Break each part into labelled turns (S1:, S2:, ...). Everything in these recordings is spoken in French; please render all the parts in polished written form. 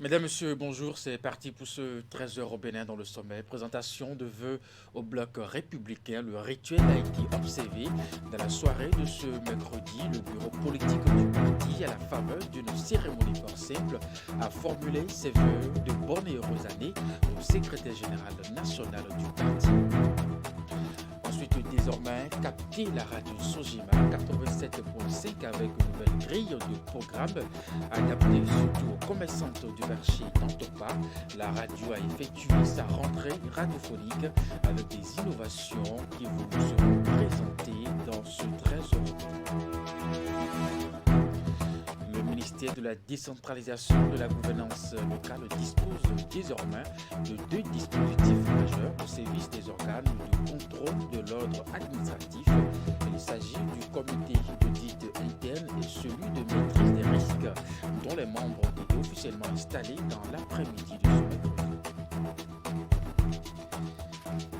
S1: Mesdames, Messieurs, bonjour. C'est parti pour ce 13h au Bénin dans le sommet. Présentation de vœux au bloc républicain. Le rituel a été observé dans la soirée de ce mercredi. Le bureau politique du parti, à la faveur d'une cérémonie fort simple, a formulé ses vœux de bonne et heureuse année au secrétaire général national du parti. Ensuite, désormais, capter la radio Sojima 87.5 avec une nouvelle grille de programme adaptée surtout aux commerçantes du marché d'Antopa. La radio a effectué sa rentrée radiophonique avec des innovations qui vous seront présentées dans ce 13 Le ministère de la décentralisation de la gouvernance locale dispose désormais de deux dispositifs majeurs au service des organes de contrôle de l'ordre administratif. Il s'agit du comité d'audit interne et celui de maîtrise des risques dont les membres ont été officiellement installés dans l'après-midi de ce mercredi.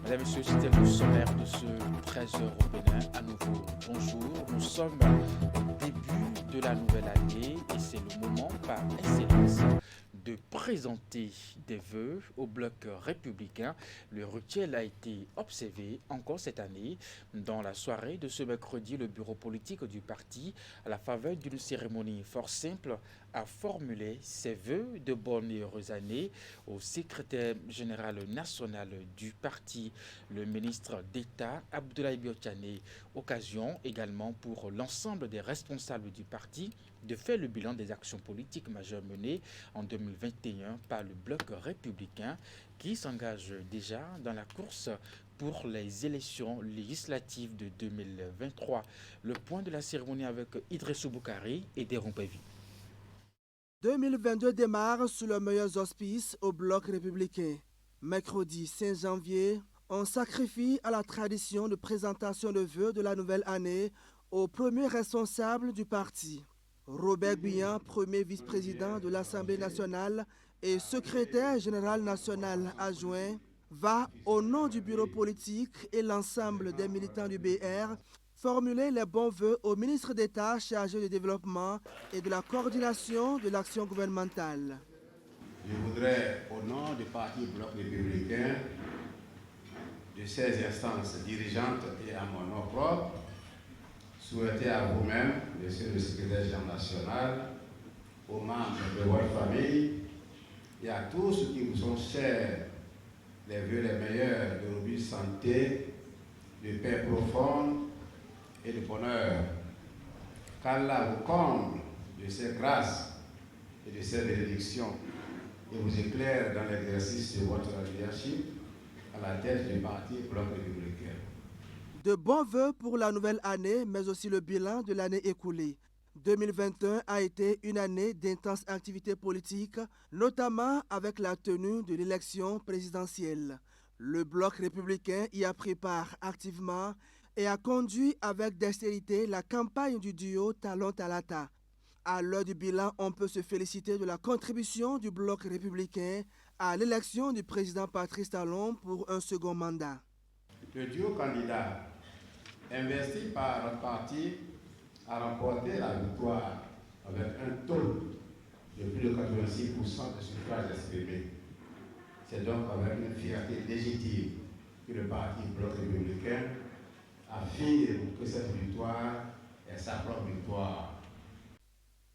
S1: Mesdames et messieurs, c'était le sommaire de ce 13h au Bénin. À nouveau, bonjour. Nous sommes au début de la nouvelle année et c'est le moment par excellence de présenter des vœux au bloc républicain. Le rituel a été observé encore cette année. Dans la soirée de ce mercredi, le bureau politique du parti, à la faveur d'une cérémonie fort simple, a formulé ses vœux de bonne et heureuse année au secrétaire général national du parti, le ministre d'État Abdoulaye Biotchane. Occasion également pour l'ensemble des responsables du parti de faire le bilan des actions politiques majeures menées en 2021 par le bloc républicain qui s'engage déjà dans la course pour les élections législatives de 2023. Le point de la cérémonie avec Idrissou Boukari et Deron Pévi.
S2: 2022 démarre sous les meilleurs auspices au bloc républicain. Mercredi 5 janvier, on sacrifie à la tradition de présentation de vœux de la nouvelle année au premier responsable du parti. Robert Guyan, premier vice-président de l'Assemblée nationale et secrétaire général national adjoint, va, au nom du bureau politique et l'ensemble des militants du BR, formuler les bons vœux au ministre d'État chargé du développement et de la coordination de l'action gouvernementale.
S3: Je voudrais, au nom du Parti Bloc républicain, de ses instances dirigeantes et à mon nom propre, souhaiter à vous-même, Monsieur le secrétaire général national, aux membres de votre famille et à tous ceux qui vous sont chers, les vœux les meilleurs de robuste santé, de paix profonde et de bonheur. Qu'Allah vous comble de ses grâces et de ses bénédictions et vous éclaire dans l'exercice de votre leadership à la tête du Parti Bloc républicain.
S2: De bons vœux pour la nouvelle année, mais aussi le bilan de l'année écoulée. 2021 a été une année d'intenses activités politiques, notamment avec la tenue de l'élection présidentielle. Le bloc républicain y a pris part activement et a conduit avec dextérité la campagne du duo Talon-Talata. À l'heure du bilan, on peut se féliciter de la contribution du bloc républicain à l'élection du président Patrice Talon pour un second mandat.
S3: Le duo candidat investi par notre parti a remporté la victoire avec un taux de plus de 86% de suffrages exprimés. C'est donc avec une fierté légitime que le Parti Bloc républicain affirme que cette victoire est sa propre victoire.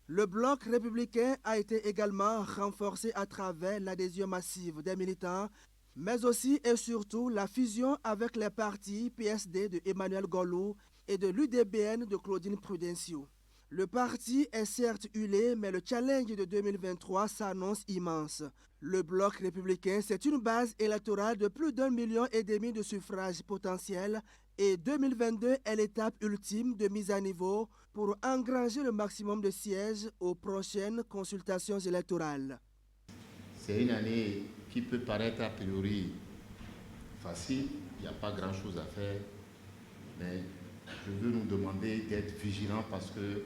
S2: Le bloc républicain a été également renforcé à travers l'adhésion massive des militants, mais aussi et surtout la fusion avec les partis PSD de Emmanuel Golou et de l'UDBN de Claudine Prudencio. Le parti est certes hulé, mais le challenge de 2023 s'annonce immense. Le bloc républicain, c'est une base électorale de plus d'1,5 million de suffrages potentiels et 2022 est l'étape ultime de mise à niveau pour engranger le maximum de sièges aux prochaines consultations électorales.
S4: C'est une année qui peut paraître a priori facile, il n'y a pas grand-chose à faire, mais je veux nous demander d'être vigilants parce que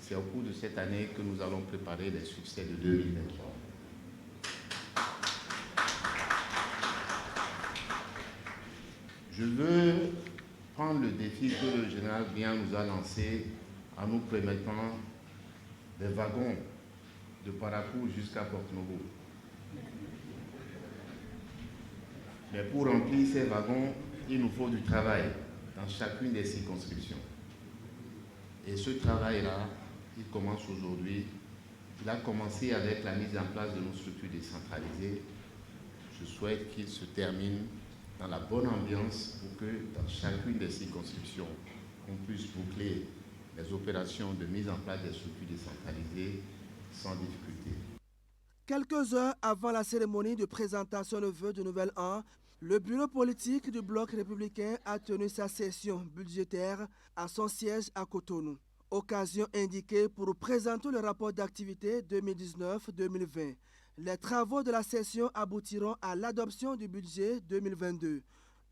S4: c'est au cours de cette année que nous allons préparer les succès de 2023. Je veux prendre le défi que le général Biyan nous a lancé en nous permettant des wagons de Parakou jusqu'à Porto-Novo. Mais pour remplir ces wagons, il nous faut du travail dans chacune des circonscriptions. Et ce travail-là, il commence aujourd'hui. Il a commencé avec la mise en place de nos structures décentralisées. Je souhaite qu'il se termine dans la bonne ambiance pour que dans chacune des circonscriptions, on puisse boucler les opérations de mise en place des structures décentralisées sans difficulté.
S2: Quelques heures avant la cérémonie de présentation de vœux de Nouvel An, le bureau politique du Bloc républicain a tenu sa session budgétaire à son siège à Cotonou. Occasion indiquée pour présenter le rapport d'activité 2019-2020. Les travaux de la session aboutiront à l'adoption du budget 2022.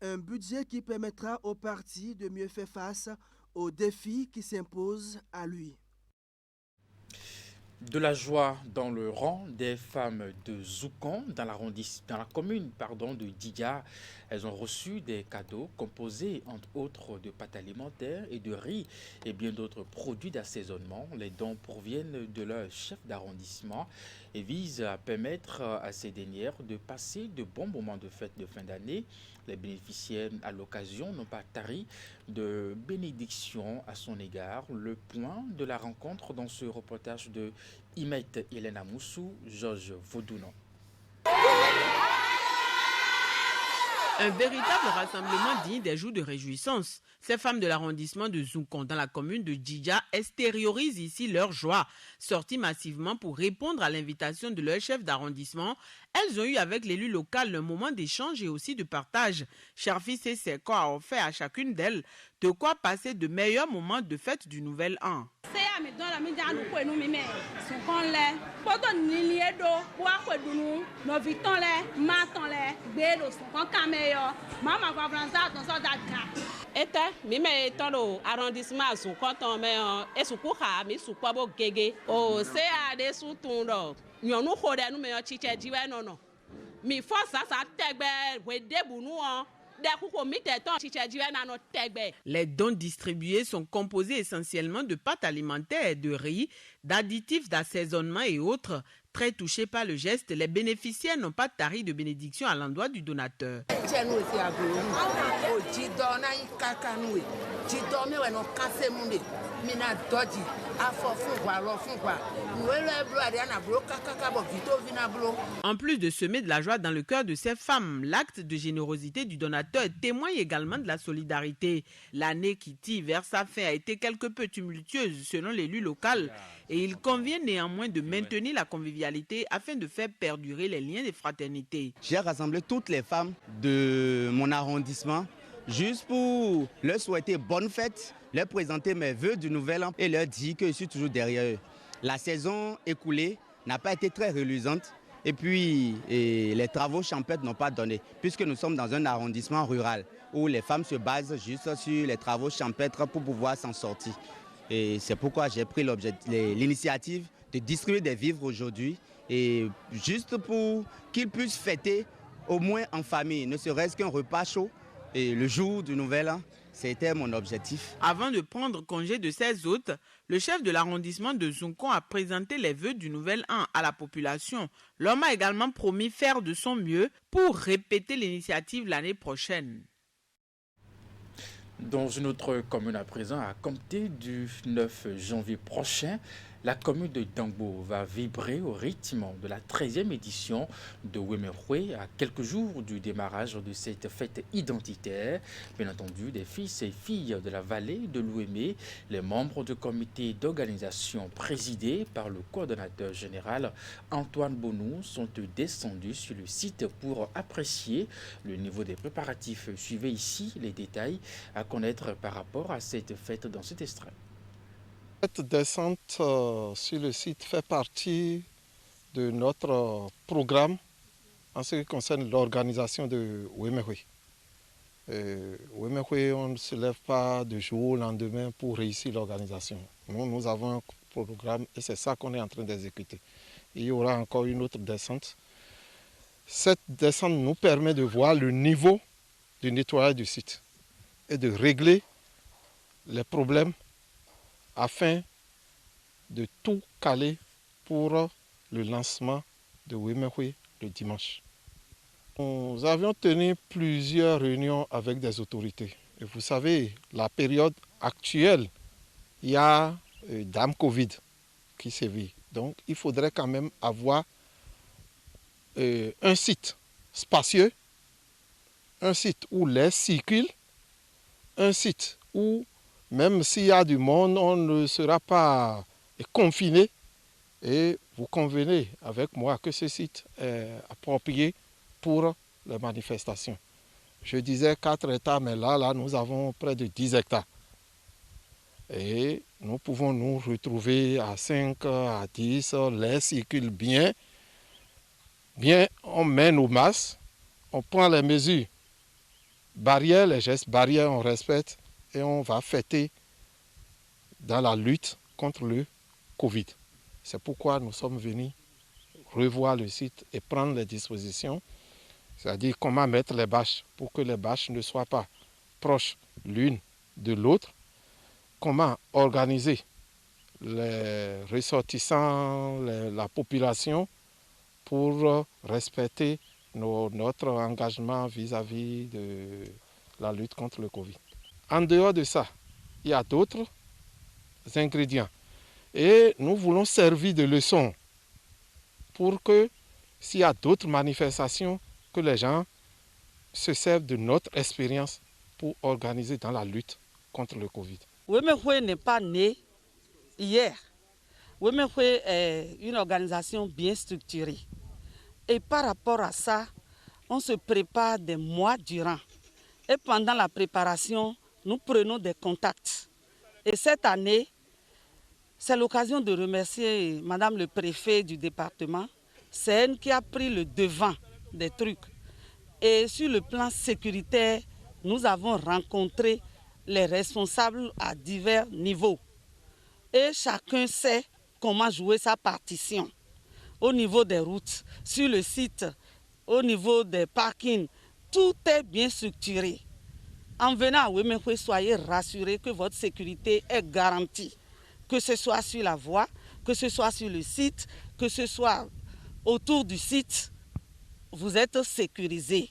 S2: Un budget qui permettra au parti de mieux faire face aux défis qui s'imposent à lui.
S1: De la joie dans le rang des femmes de Zoukan, dans la commune de Diga. Elles ont reçu des cadeaux composés entre autres de pâtes alimentaires et de riz et bien d'autres produits d'assaisonnement. Les dons proviennent de leur chef d'arrondissement et visent à permettre à ces dernières de passer de bons moments de fête de fin d'année. Les bénéficiaires à l'occasion n'ont pas tari de bénédictions à son égard. Le point de la rencontre dans ce reportage de Imet Hélène Moussou, Georges Vaudounon.
S5: Un véritable rassemblement digne des jours de réjouissance. Ces femmes de l'arrondissement de Zoukan, dans la commune de Djidja, extériorisent ici leur joie. Sorties massivement pour répondre à l'invitation de leur chef d'arrondissement, elles ont eu avec l'élu local un moment d'échange et aussi de partage. Charfis et Seko a offert à chacune d'elles de quoi passer de meilleurs moments de fête du Nouvel An. Les dons distribués sont composés essentiellement de pâtes alimentaires, de riz, d'additifs d'assaisonnement et autres. Très touchés par le geste, les bénéficiaires n'ont pas tari de bénédiction à l'endroit du donateur. En plus de semer de la joie dans le cœur de ces femmes, l'acte de générosité du donateur témoigne également de la solidarité. L'année qui tire vers sa fin a été quelque peu tumultueuse selon l'élu local et il convient néanmoins de maintenir la convivialité afin de faire perdurer les liens de fraternité.
S6: J'ai rassemblé toutes les femmes de mon arrondissement juste pour leur souhaiter bonne fête, leur présenter mes vœux du Nouvel An et leur dire que je suis toujours derrière eux. La saison écoulée n'a pas été très reluisante et puis les travaux champêtres n'ont pas donné puisque nous sommes dans un arrondissement rural où les femmes se basent juste sur les travaux champêtres pour pouvoir s'en sortir. Et c'est pourquoi j'ai pris l'initiative de distribuer des vivres aujourd'hui et juste pour qu'ils puissent fêter au moins en famille, ne serait-ce qu'un repas chaud et le jour du Nouvel An. C'était mon objectif.
S5: Avant de prendre congé de ses hôtes, le chef de l'arrondissement de Zoukan a présenté les vœux du Nouvel An à la population. L'homme a également promis faire de son mieux pour répéter l'initiative l'année prochaine.
S1: Dans une autre commune à présent, à compter du 9 janvier prochain, la commune de Dangbo va vibrer au rythme de la 13e édition de Ouéméroué à quelques jours du démarrage de cette fête identitaire. Bien entendu, des fils et filles de la vallée de l'Ouémé, les membres du comité d'organisation présidé par le coordonnateur général Antoine Bonou sont descendus sur le site pour apprécier le niveau des préparatifs. Suivez ici les détails à connaître par rapport à cette fête dans cet extrait.
S7: Cette descente sur le site fait partie de notre programme en ce qui concerne l'organisation de Ouéméroué. Ouéméroué, on ne se lève pas de jour au lendemain pour réussir l'organisation. Nous avons un programme et c'est ça qu'on est en train d'exécuter. Il y aura encore une autre descente. Cette descente nous permet de voir le niveau du nettoyage du site et de régler les problèmes afin de tout caler pour le lancement de Wemehwe le dimanche. Nous avions tenu plusieurs réunions avec des autorités. Et vous savez, la période actuelle, il y a Dame Covid qui sévit. Donc, il faudrait quand même avoir un site spacieux, un site où l'air circule, un site où, même s'il y a du monde, on ne sera pas confiné. Et vous convenez avec moi que ce site est approprié pour les manifestations. Je disais 4 hectares, mais là, nous avons près de 10 hectares. Et nous pouvons nous retrouver à 5, à 10, l'air circule bien. Bien, on met nos masques, on prend les mesures barrières, les gestes barrières, on respecte et on va fêter dans la lutte contre le Covid. C'est pourquoi nous sommes venus revoir le site et prendre les dispositions, c'est-à-dire comment mettre les bâches pour que les bâches ne soient pas proches l'une de l'autre, comment organiser les ressortissants, la population pour respecter notre engagement vis-à-vis de la lutte contre le Covid. En dehors de ça, il y a d'autres ingrédients. Et nous voulons servir de leçon pour que, s'il y a d'autres manifestations, que les gens se servent de notre expérience pour organiser dans la lutte contre le Covid.
S8: Wemehwe n'est pas né hier. Wemehwe est une organisation bien structurée. Et par rapport à ça, on se prépare des mois durant. Et pendant la préparation, nous prenons des contacts. Et cette année, c'est l'occasion de remercier Madame le préfet du département. C'est elle qui a pris le devant des trucs. Et sur le plan sécuritaire, nous avons rencontré les responsables à divers niveaux. Et chacun sait comment jouer sa partition. Au niveau des routes, sur le site, au niveau des parkings, tout est bien structuré. En venant à Wemehwe, soyez rassurés que votre sécurité est garantie. Que ce soit sur la voie, que ce soit sur le site, que ce soit autour du site, vous êtes sécurisés.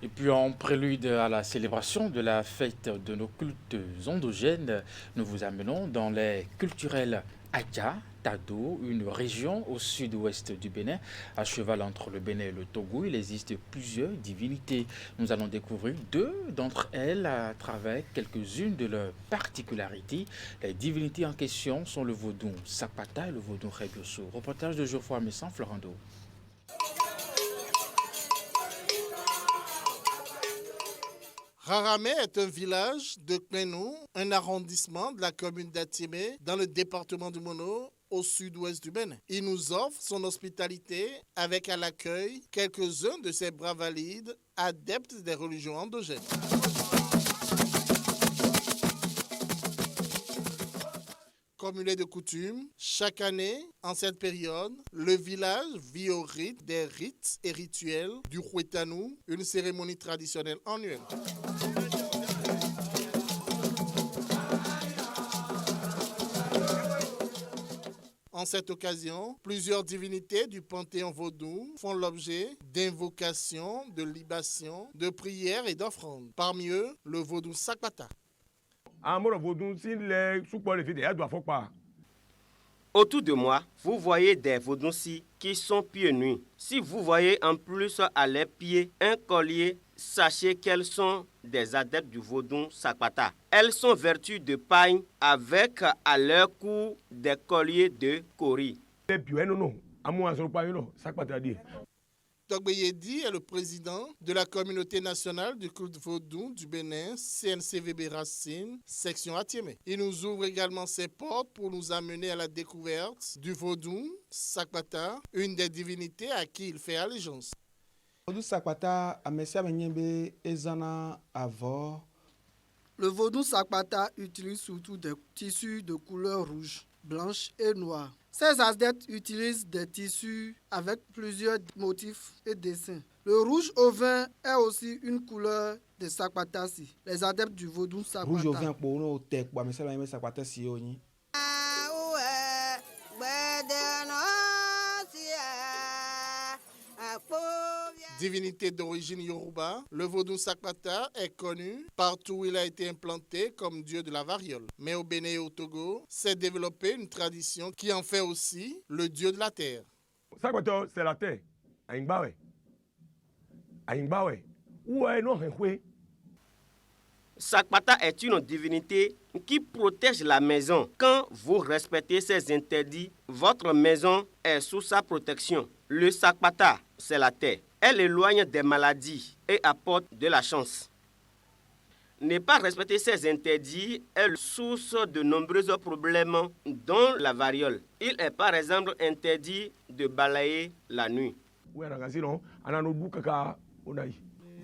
S1: Et puis en prélude à la célébration de la fête de nos cultes endogènes, nous vous amenons dans les culturels Adja, Tado, une région au sud-ouest du Bénin. À cheval entre le Bénin et le Togo, il existe plusieurs divinités. Nous allons découvrir 2 d'entre elles à travers quelques-unes de leurs particularités. Les divinités en question sont le vaudou Sapata et le vaudou Rebioso. Reportage de Geoffroy Messan, Florando.
S9: Raramé est un village de Kmenou, un arrondissement de la commune d'Atiémé, dans le département du Mono, au sud-ouest du Bénin. Il nous offre son hospitalité avec à l'accueil quelques-uns de ses bras valides, adeptes des religions endogènes. Comme il est de coutume, chaque année, en cette période, le village vit au rythme des rites et rituels du Huetanou, une cérémonie traditionnelle annuelle. En cette occasion, plusieurs divinités du panthéon vaudou font l'objet d'invocations, de libations, de prières et d'offrandes. Parmi eux, le vaudou Sapata.
S10: Autour de moi, vous voyez des vaudoucis qui sont pieds nus. Si vous voyez en plus à leurs pieds un collier, sachez qu'elles sont des adeptes du vaudou Sapata. Elles sont vêtues de paille avec à leur cou des colliers de cori.
S9: Togbeyedi est le président de la communauté nationale du culte vaudou du Bénin, CNCVB Racine, section Atiémé. Il nous ouvre également ses portes pour nous amener à la découverte du vaudou Sapata, une des divinités à qui il fait allégeance.
S11: Le vaudou Sapata utilise surtout des tissus de couleur rouge, blanche et noire. Ces adeptes utilisent des tissus avec plusieurs motifs et dessins. Le rouge au vin est aussi une couleur de Sapatasi, les adeptes du vaudou Sapata. Rouge au vin pour nous,
S9: Divinité d'origine Yoruba, le vaudou Sakpata est connu partout où il a été implanté comme dieu de la variole. Mais au Bénin et au Togo, s'est développée une tradition qui en fait aussi le dieu de la terre.
S12: Sakpata, c'est la terre. Aïngbawe. Aïngbawe. Où est non renoué?
S10: Sakpata est une divinité qui protège la maison. Quand vous respectez ses interdits, votre maison est sous sa protection. Le Sakpata, c'est la terre. Elle éloigne des maladies et apporte de la chance. Ne pas respecter ces interdits est source de nombreux problèmes, dont la variole. Il est par exemple interdit de balayer la nuit.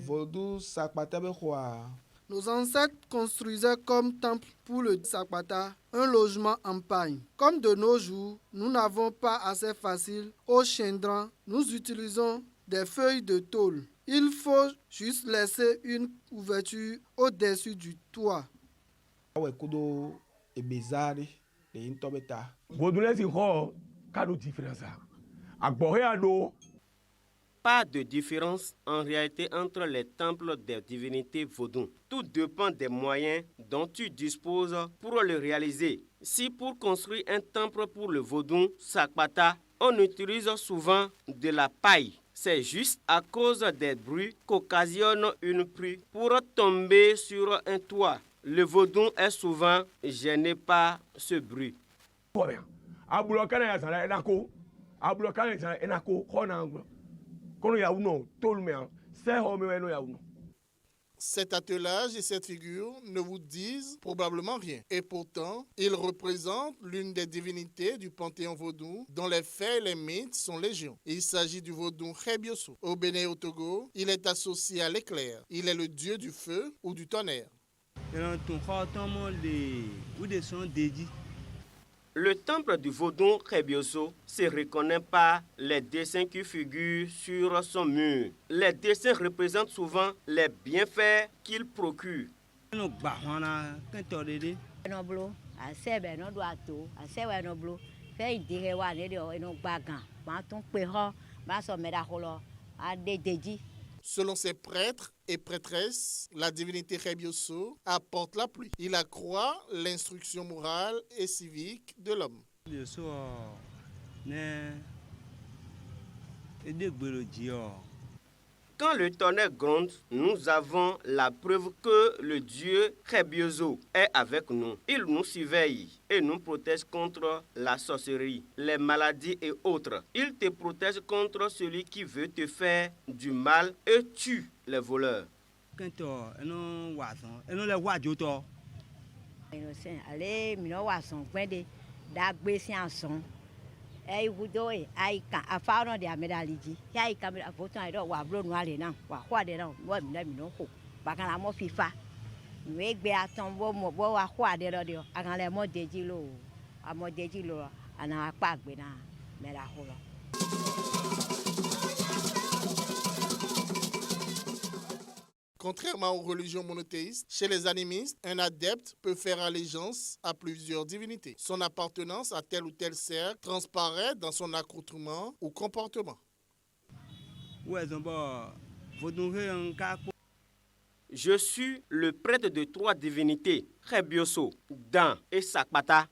S13: Vaudou Sakpata Behoa.
S11: Nos ancêtres construisaient comme temple pour le Sakpata un logement en paille. Comme de nos jours, nous n'avons pas assez facile au chendran, nous utilisons des feuilles de tôle. Il faut juste laisser une ouverture au-dessus du toit.
S10: Pas de différence en réalité entre les temples des divinités vaudou. Tout dépend des moyens dont tu disposes pour le réaliser. Si pour construire un temple pour le vaudou Sakpata, on utilise souvent de la paille, c'est juste à cause des bruits qu'occasionne une pluie pour tomber sur un toit. Le vaudou est souvent gêné par ce bruit.
S9: Cet attelage et cette figure ne vous disent probablement rien. Et pourtant, ils représentent l'une des divinités du panthéon vaudou dont les faits et les mythes sont légion. Il s'agit du vaudou Khebioso. Au Bénin et au Togo, il est associé à l'éclair. Il est le dieu du feu ou du tonnerre.
S10: Le temple du vaudou Khebioso se reconnaît par les dessins qui figurent sur son mur. Les dessins représentent souvent les bienfaits qu'il procure.
S9: Selon ses prêtres et prêtresses, la divinité Khebioso apporte la pluie. Il accroît l'instruction morale et civique de l'homme.
S10: Quand le tonnerre gronde, nous avons la preuve que le dieu Khebioso est avec nous. Il nous surveille et nous protège contre la sorcellerie, les maladies et autres. Il te protège contre celui qui veut te faire du mal et tue les voleurs.
S14: Ai gudo ai ka afaro de amedaliji ai kamera foto ai do wa bro nu ale na wa kwa de na mo mi no ko bakana mo fifa we gbe atan bo mo bo wa kwa de do akan le mo deji lo amo deji lo ana pa gbe na mera ho lo.
S9: Contrairement aux religions monothéistes, chez les animistes, un adepte peut faire allégeance à plusieurs divinités. Son appartenance à tel ou tel cercle transparaît dans son accoutrement ou comportement.
S10: Je suis le prêtre de 3 divinités, Khebioso, Dan et Sakpata.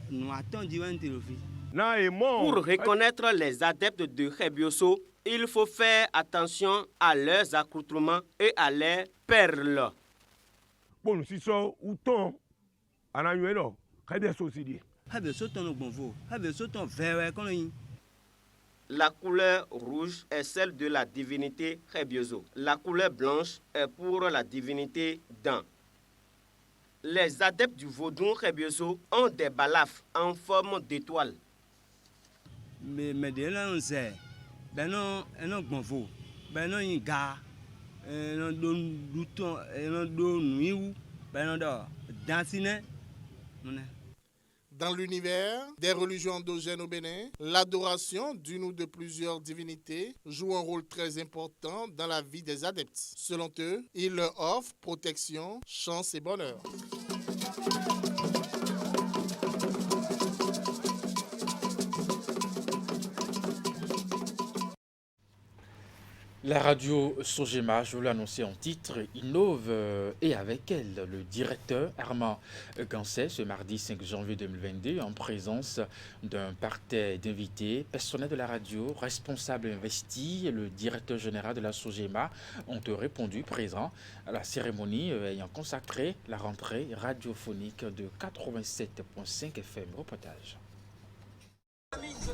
S10: Pour reconnaître les adeptes de Khebioso, il faut faire attention à leurs accoutrements et à leurs perles. La couleur rouge est celle de la divinité Khebioso. La couleur blanche est pour la divinité Dan. Les adeptes du vaudou Khebioso ont des balafres en forme d'étoile.
S9: Dans l'univers des religions endogènes au Bénin, l'adoration d'une ou de plusieurs divinités joue un rôle très important dans la vie des adeptes. Selon eux, ils leur offrent protection, chance et bonheur.
S1: La radio Sogema, je vous l'ai annoncé en titre, innove et avec elle le directeur Armand Gansset ce mardi 5 janvier 2022 en présence d'un parterre d'invités, personnels de la radio, responsables investis et le directeur général de la Sogema ont répondu présents à la cérémonie ayant consacré la rentrée radiophonique de 87.5 FM. Reportage.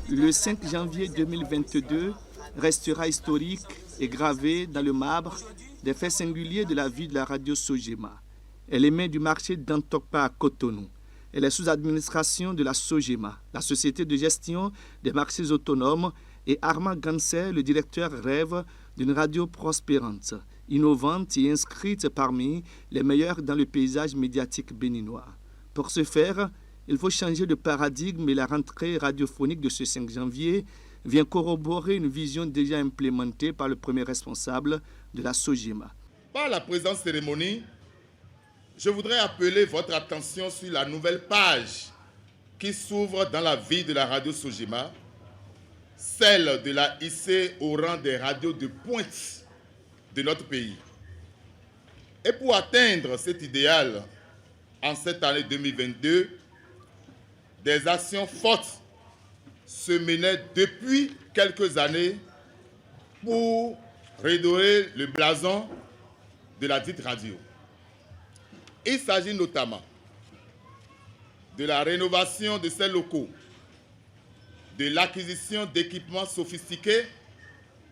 S15: Le 5 janvier 2022 restera historique et gravé dans le marbre des faits singuliers de la vie de la radio Sogema. Elle émet du marché d'Antokpa à Cotonou. Elle est sous administration de la Sogema, la société de gestion des marchés autonomes, et Armand Gansset, le directeur, rêve d'une radio prospérante, innovante et inscrite parmi les meilleures dans le paysage médiatique béninois. Pour ce faire, il faut changer de paradigme et la rentrée radiophonique de ce 5 janvier vient corroborer une vision déjà implémentée par le premier responsable de la Sogema.
S16: Par la présente cérémonie, je voudrais appeler votre attention sur la nouvelle page qui s'ouvre dans la vie de la radio Sogema, celle de la hisser au rang des radios de pointe de notre pays. Et pour atteindre cet idéal, en cette année 2022, des actions fortes se menaient depuis quelques années pour redorer le blason de la dite radio. Il s'agit notamment de la rénovation de ces locaux, de l'acquisition d'équipements sophistiqués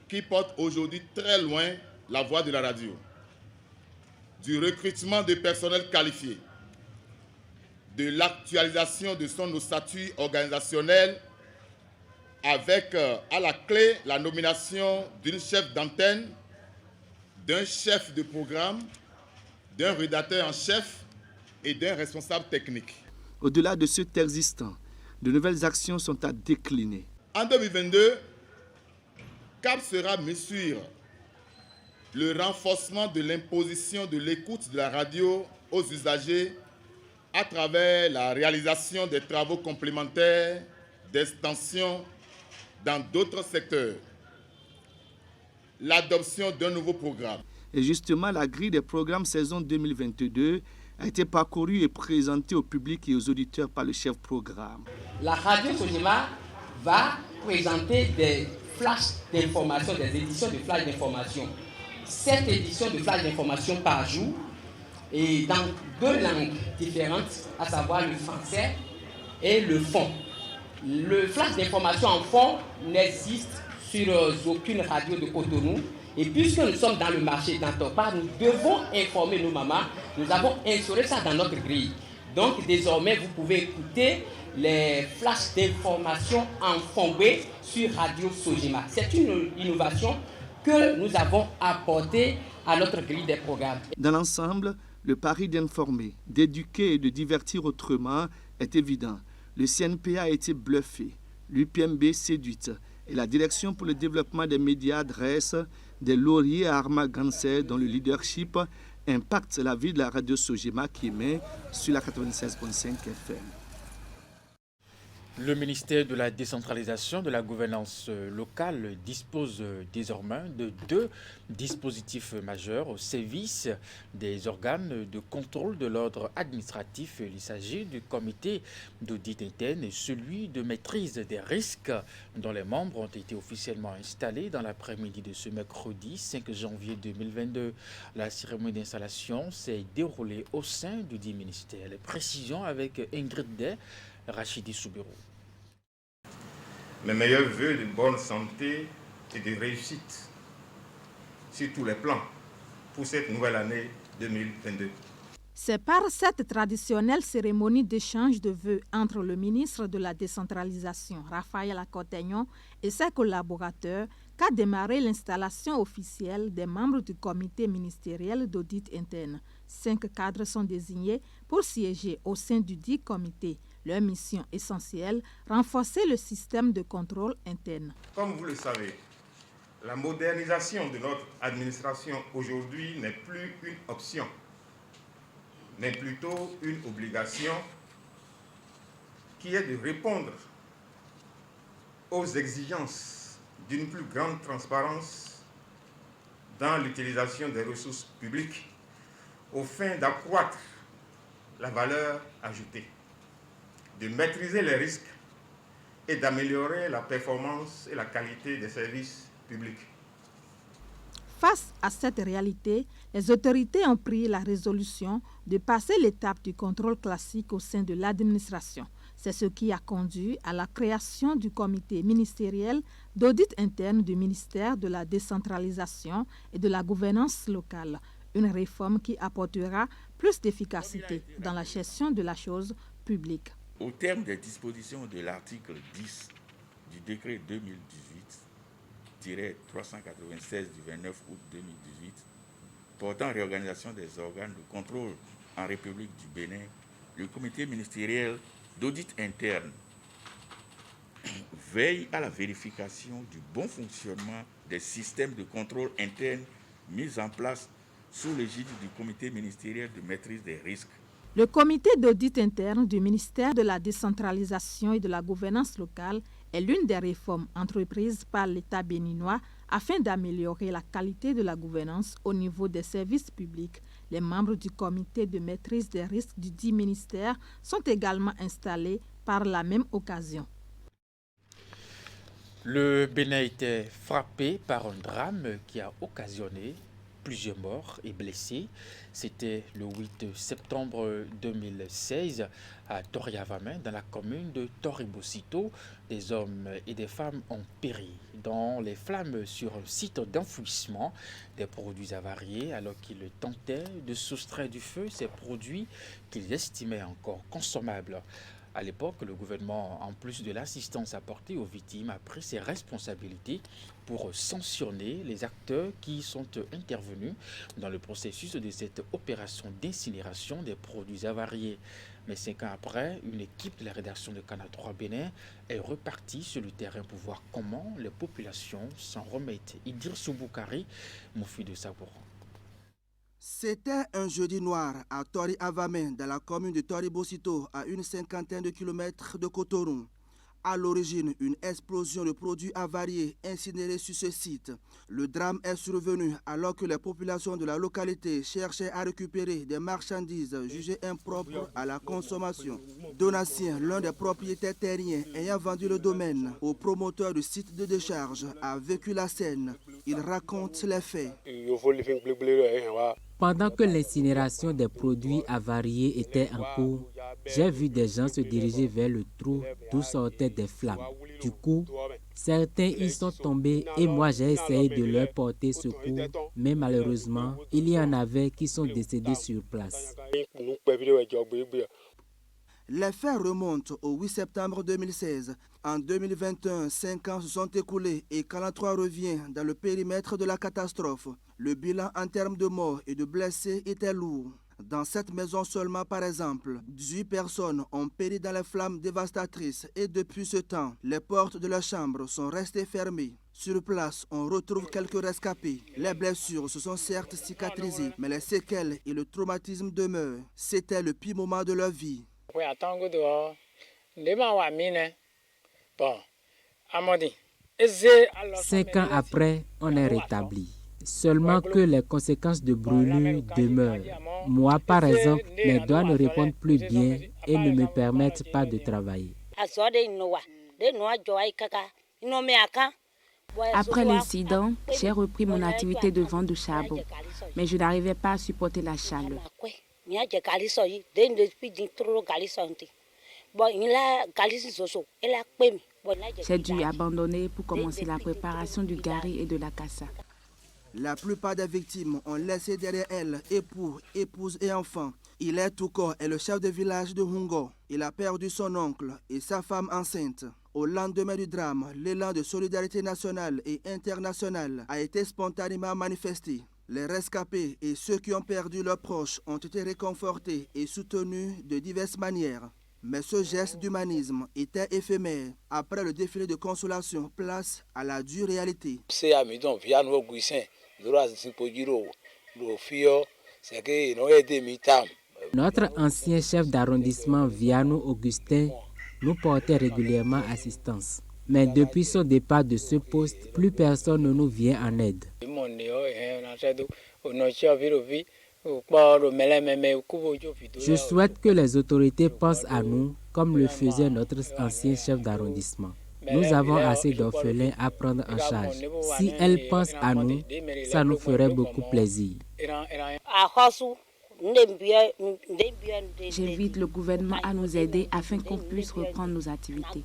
S16: qui portent aujourd'hui très loin la voix de la radio, du recrutement de personnel qualifié, de l'actualisation de son statut organisationnel avec à la clé la nomination d'une chef d'antenne, d'un chef de programme, d'un rédacteur en chef et d'un responsable technique.
S15: Au-delà de ce existant, de nouvelles actions sont à décliner.
S16: En 2022, cap sera mis sur le renforcement de l'imposition de l'écoute de la radio aux usagers à travers la réalisation des travaux complémentaires d'extension dans d'autres secteurs, l'adoption d'un nouveau programme.
S15: Et justement, la grille des programmes saison 2022 a été parcourue et présentée au public et aux auditeurs par le chef programme.
S17: La radio Sogema va présenter des flashs d'information, des éditions de flash d'information. 7 éditions de flash d'information par jour, et dans 2 langues différentes, à savoir le français et le fon. Le flash d'information en fond n'existe sur aucune radio de Cotonou. Et puisque nous sommes dans le marché d'Antokpa, nous devons informer nos mamans. Nous avons instauré ça dans notre grille. Donc désormais, vous pouvez écouter les flashs d'information en fongé sur Radio Sogema. C'est une innovation que nous avons apportée à notre grille des programmes.
S15: Dans l'ensemble, le pari d'informer, d'éduquer et de divertir autrement est évident. Le CNPA a été bluffé, l'UPMB séduite et la Direction pour le développement des médias dresse des lauriers à Armand Gansset dont le leadership impacte la vie de la radio Sogema qui émet sur la 96.5 FM.
S1: Le ministère de la décentralisation de la gouvernance locale dispose désormais de 2 dispositifs majeurs au service des organes de contrôle de l'ordre administratif. Il s'agit du comité d'audit interne et celui de maîtrise des risques dont les membres ont été officiellement installés dans l'après-midi de ce mercredi 5 janvier 2022. La cérémonie d'installation s'est déroulée au sein du dit ministère. Les précisions avec Ingrid Day, Rachidi Soubirou.
S18: Mes meilleurs vœux de bonne santé et de réussite sur tous les plans pour cette nouvelle année 2022.
S19: C'est par cette traditionnelle cérémonie d'échange de vœux entre le ministre de la décentralisation, Raphaël Akotegnon, et ses collaborateurs qu'a démarré l'installation officielle des membres du comité ministériel d'audit interne. 5 cadres sont désignés pour siéger au sein du dit comité. Leur mission essentielle, renforcer le système de contrôle interne.
S18: Comme vous le savez, la modernisation de notre administration aujourd'hui n'est plus une option, mais plutôt une obligation qui est de répondre aux exigences d'une plus grande transparence dans l'utilisation des ressources publiques aux fins d'accroître la valeur ajoutée, de maîtriser les risques et d'améliorer la performance et la qualité des services publics.
S19: Face à cette réalité, les autorités ont pris la résolution de passer l'étape du contrôle classique au sein de l'administration. C'est ce qui a conduit à la création du comité ministériel d'audit interne du ministère de la décentralisation et de la gouvernance locale, une réforme qui apportera plus d'efficacité dans la gestion de la chose publique.
S20: Au terme des dispositions de l'article 10 du décret 2018-396 du 29 août 2018 portant réorganisation des organes de contrôle en République du Bénin, le comité ministériel d'audit interne veille à la vérification du bon fonctionnement des systèmes de contrôle interne mis en place sous l'égide du comité ministériel de maîtrise des risques.
S19: Le comité d'audit interne du ministère de la décentralisation et de la gouvernance locale est l'une des réformes entreprises par l'État béninois afin d'améliorer la qualité de la gouvernance au niveau des services publics. Les membres du comité de maîtrise des risques du dit ministère sont également installés par la même occasion.
S1: Le Bénin était frappé par un drame qui a occasionné plusieurs morts et blessés. C'était le 8 septembre 2016 à Toriavamen, dans la commune de Toribosito. Des hommes et des femmes ont péri dans les flammes sur un site d'enfouissement des produits avariés alors qu'ils tentaient de soustraire du feu ces produits qu'ils estimaient encore consommables. À l'époque, le gouvernement, en plus de l'assistance apportée aux victimes, a pris ses responsabilités pour sanctionner les acteurs qui sont intervenus dans le processus de cette opération d'incinération des produits avariés. Mais 5 ans après, une équipe de la rédaction de Canal 3 Bénin est repartie sur le terrain pour voir comment les populations s'en remettent. Idrissou Boukari, Moufi de Sabour.
S2: C'était un jeudi noir à Tori-Avamen, dans la commune de Toribosito, à une 50aine de kilomètres de Cotonou. À l'origine, une explosion de produits avariés incinérés sur ce site. Le drame est survenu alors que les populations de la localité cherchaient à récupérer des marchandises jugées impropres à la consommation. Donatien, l'un des propriétaires terriens ayant vendu le domaine au promoteur du site de décharge, a vécu la scène. Il raconte les faits.
S21: Pendant que l'incinération des produits avariés était en cours, j'ai vu des gens se diriger vers le trou d'où sortaient des flammes. Du coup, certains y sont tombés et moi j'ai essayé de leur porter secours, mais malheureusement, il y en avait qui sont décédés sur place.
S2: Les faits remontent au 8 septembre 2016. En 2021, 5 ans se sont écoulés et Canal 3 revient dans le périmètre de la catastrophe. Le bilan en termes de morts et de blessés était lourd. Dans cette maison seulement, par exemple, 18 personnes ont péri dans les flammes dévastatrices et depuis ce temps, les portes de leurs chambres sont restées fermées. Sur place, on retrouve quelques rescapés. Les blessures se sont certes cicatrisées, mais les séquelles et le traumatisme demeurent. C'était le pire moment de leur vie.
S21: 5 ans après, on est rétabli. Seulement que les conséquences de brûlures demeurent. Moi, par exemple, mes doigts ne répondent plus bien et ne me permettent pas de travailler.
S22: Après l'incident, j'ai repris mon activité de vente de charbon, mais je n'arrivais pas à supporter la chaleur. J'ai dû abandonner pour commencer la préparation du gari et de la cassa.
S2: La plupart des victimes ont laissé derrière elles époux, épouses et enfants. Il est Touko est le chef de village de Hungo. Il a perdu son oncle et sa femme enceinte. Au lendemain du drame, l'élan de solidarité nationale et internationale a été spontanément manifesté. Les rescapés et ceux qui ont perdu leurs proches ont été réconfortés et soutenus de diverses manières. Mais ce geste d'humanisme était éphémère. Après le défilé de consolation, place à la dure réalité.
S21: Notre ancien chef d'arrondissement, Viano Augustin, nous portait régulièrement assistance. Mais depuis son départ de ce poste, plus personne ne nous vient en aide. Je souhaite que les autorités pensent à nous comme le faisait notre ancien chef d'arrondissement. Nous avons assez d'orphelins à prendre en charge. Si elles pensent à nous, ça nous ferait beaucoup plaisir.
S22: J'invite le gouvernement à nous aider afin qu'on puisse reprendre nos activités.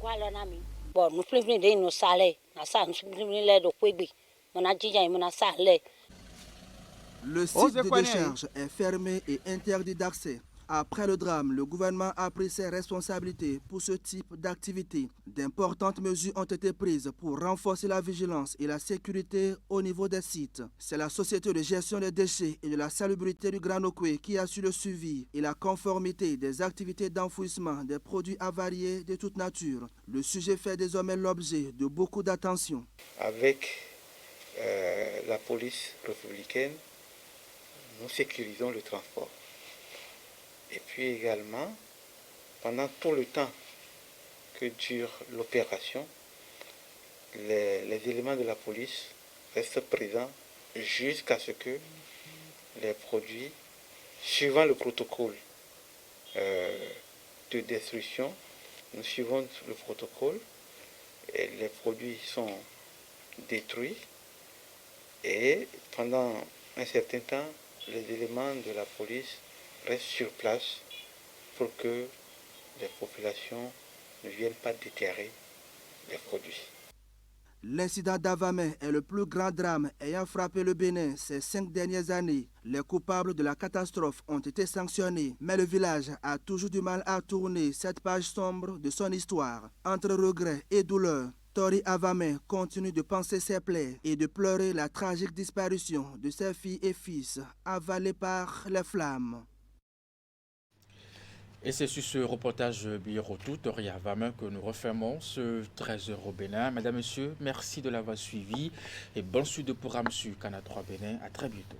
S2: Le site de décharge est fermé et interdit d'accès. Après le drame, le gouvernement a pris ses responsabilités pour ce type d'activité. D'importantes mesures ont été prises pour renforcer la vigilance et la sécurité au niveau des sites. C'est la Société de gestion des déchets et de la salubrité du Grand Okwe qui assure le suivi et la conformité des activités d'enfouissement des produits avariés de toute nature. Le sujet fait désormais l'objet de beaucoup d'attention.
S3: Avec la police républicaine, nous sécurisons le transport. Et puis également, pendant tout le temps que dure l'opération, les éléments de la police restent présents jusqu'à ce que les produits, suivant le protocole de destruction, nous suivons le protocole, et les produits sont détruits et pendant un certain temps, les éléments de la police restent sur place pour que les populations ne viennent pas déterrer les produits.
S2: L'incident d'Avamé est le plus grand drame ayant frappé le Bénin ces 5 dernières années. Les coupables de la catastrophe ont été sanctionnés, mais le village a toujours du mal à tourner cette page sombre de son histoire. Entre regrets et douleur, Tori Avamé continue de penser ses plaies et de pleurer la tragique disparition de ses filles et fils avalés par les flammes.
S1: Et c'est sur ce reportage Birotou, Tori Avamé, que nous refermons ce 13h au Bénin. Mesdames, Messieurs, merci de l'avoir suivi et bonne suite de programme sur Canal 3 Bénin. À très bientôt.